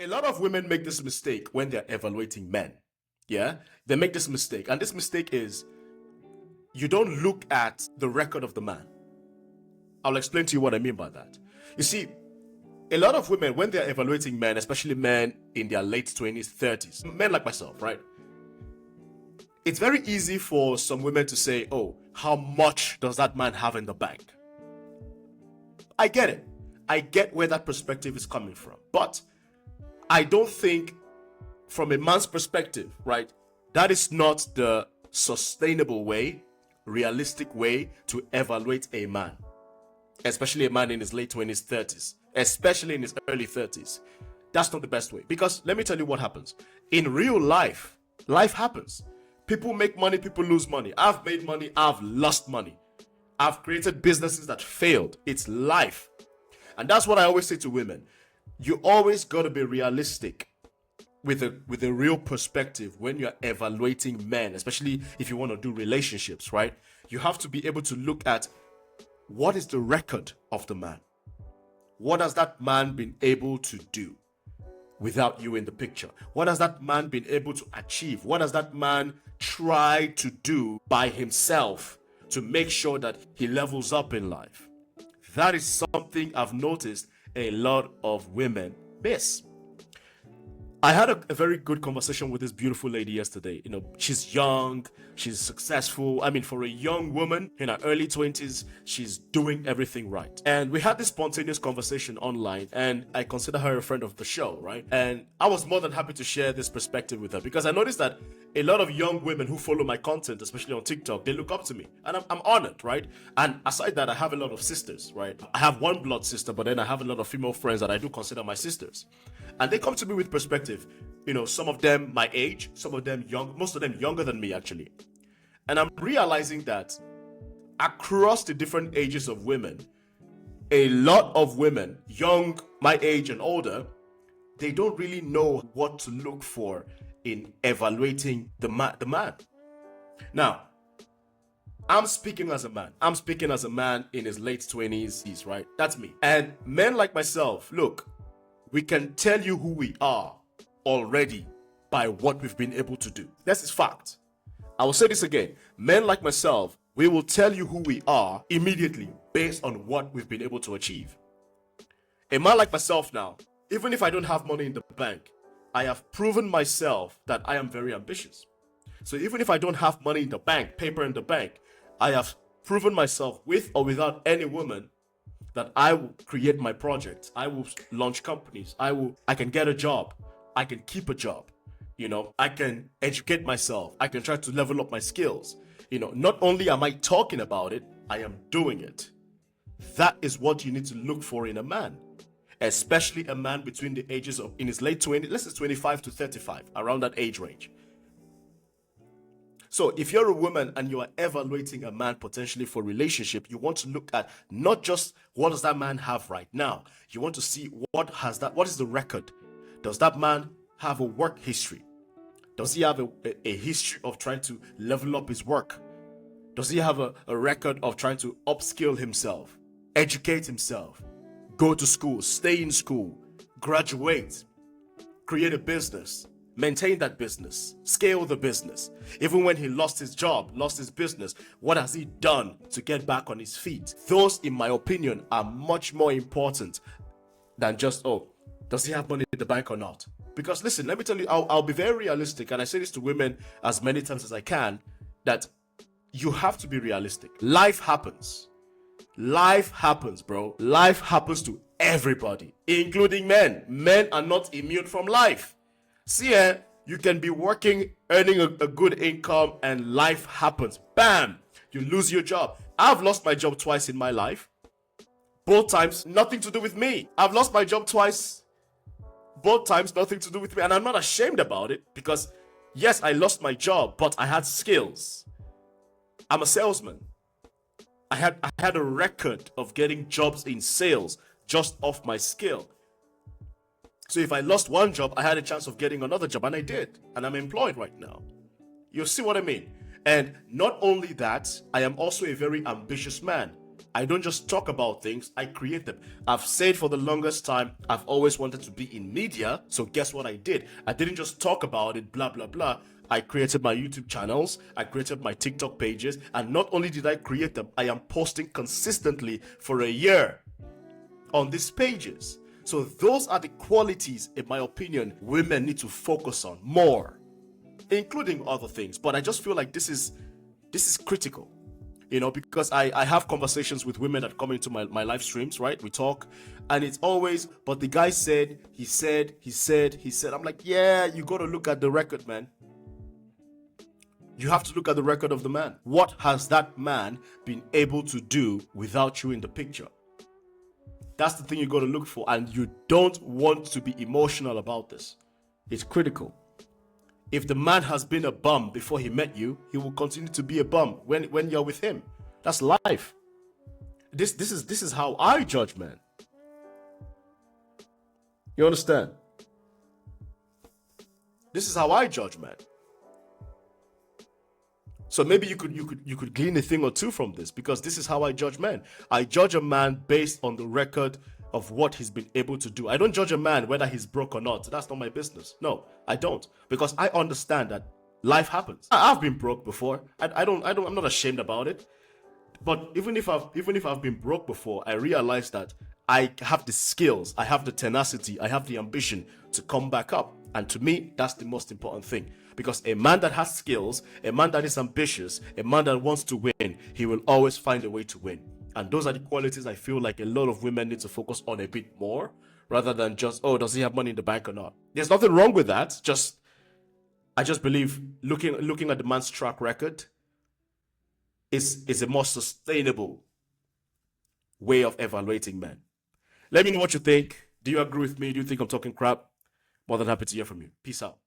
A lot of women make this mistake when they're evaluating men. Yeah, they make this mistake, and this mistake is you don't look at the record of the man. I'll explain to you what I mean by that. You see, a lot of women, when they're evaluating men, especially men in their late 20s, 30s, men like myself, right? It's very easy for some women to say, oh, how much does that man have in the bank? I get it. I get where that perspective is coming from. But I don't think from a man's perspective, right, that is not the sustainable way, realistic way to evaluate a man, especially a man in his late 20s, 30s, especially in his early 30s. That's not the best way, because let me tell you what happens. In real life, life happens. People make money, people lose money. I've made money, I've lost money. I've created businesses that failed. It's life. And that's what I always say to women. You always got to be realistic with a real perspective when you're evaluating men, especially if you want to do relationships, right? You have to be able to look at what is the record of the man. What has that man been able to do without you in the picture? What has that man been able to achieve? What has that man tried to do by himself to make sure that he levels up in life? That is something I've noticed a lot of women miss. I had a very good conversation with this beautiful lady yesterday. You know, she's young, she's successful. I mean, for a young woman in her early 20s, she's doing everything right. And we had this spontaneous conversation online, and I consider her a friend of the show, right? And I was more than happy to share this perspective with her, because I noticed that a lot of young women who follow my content, especially on TikTok, they look up to me, and I'm honored, right? And aside that, I have a lot of sisters, right? I have one blood sister, but then I have a lot of female friends that I do consider my sisters. And they come to me with perspective. You know, some of them my age, some of them young, most of them younger than me actually. And I'm realizing that across the different ages of women, a lot of women, young, my age and older, they don't really know what to look for in evaluating the man. Now, I'm speaking as a man. I'm speaking as a man in his late 20s, right? That's me. And men like myself, look, we can tell you who we are already by what we've been able to do. That's a fact. I will say this again. Men like myself, we will tell you who we are immediately based on what we've been able to achieve. A man like myself now, even if I don't have money in the bank, I have proven myself that I am very ambitious. So even if I don't have money in the bank, paper in the bank, I have proven myself with or without any woman that I will create my projects. I will launch companies. I can get a job. I can keep a job. You know, I can educate myself. I can try to level up my skills. You know, not only am I talking about it, I am doing it. That is what you need to look for in a man, especially a man between the ages of, in his late 20s, let's say 25 to 35, around that age range. So if you're a woman and you are evaluating a man potentially for relationship, you want to look at not just what does that man have right now. You want to see what is the record? Does that man have a work history? Does he have a history of trying to level up his work? Does he have a record of trying to upskill himself, educate himself, go to school, stay in school, graduate, create a business, maintain that business, scale the business? Even when he lost his job, lost his business, what has he done to get back on his feet? Those, in my opinion, are much more important than just, oh, does he have money in the bank or not? Because listen, let me tell you, I'll be very realistic, and I say this to women as many times as I can, that you have to be realistic. Life happens. Life happens, bro. Life happens to everybody, including men. Men are not immune from life. See, you can be working, earning a good income, and life happens. Bam! You lose your job. I've lost my job twice in my life. Both times, nothing to do with me. I've lost my job twice. Both times, nothing to do with me. And I'm not ashamed about it, because yes, I lost my job, but I had skills. I'm a salesman. I had a record of getting jobs in sales just off my skill. So if I lost one job, I had a chance of getting another job, and I did. And I'm employed right now. You see what I mean? And not only that, I am also a very ambitious man. I don't just talk about things, I create them. I've said for the longest time, I've always wanted to be in media. So guess what I did? I didn't just talk about it, blah, blah, blah. I created my YouTube channels, I created my TikTok pages, and not only did I create them, I am posting consistently for a year on these pages. So those are the qualities, in my opinion, women need to focus on more, including other things. But I just feel like this is critical, because I have conversations with women that come into my live streams, right? We talk, and it's always, but the guy said, he said. I'm like, yeah, you got to look at the record, man. You have to look at the record of the man. What has that man been able to do without you in the picture? That's the thing you got to look for, and you don't want to be emotional about this. It's critical. If the man has been a bum before he met you, he will continue to be a bum when you're with him. That's life. This is how I judge men. You understand? This is how I judge men. So maybe you could glean a thing or two from this, because this is how I judge men. I judge a man based on the record of what he's been able to do. I don't judge a man whether he's broke or not. That's not my business. No, I don't, because I understand that life happens. I've been broke before. I'm not ashamed about it. But even if I've been broke before, I realize that I have the skills, I have the tenacity, I have the ambition to come back up. And to me, that's the most important thing. Because a man that has skills, a man that is ambitious, a man that wants to win, he will always find a way to win. And those are the qualities I feel like a lot of women need to focus on a bit more, rather than just, oh, does he have money in the bank or not? There's nothing wrong with that. I just believe looking at the man's track record is a more sustainable way of evaluating men. Let me know what you think. Do you agree with me? Do you think I'm talking crap? More than happy to hear from you. Peace out.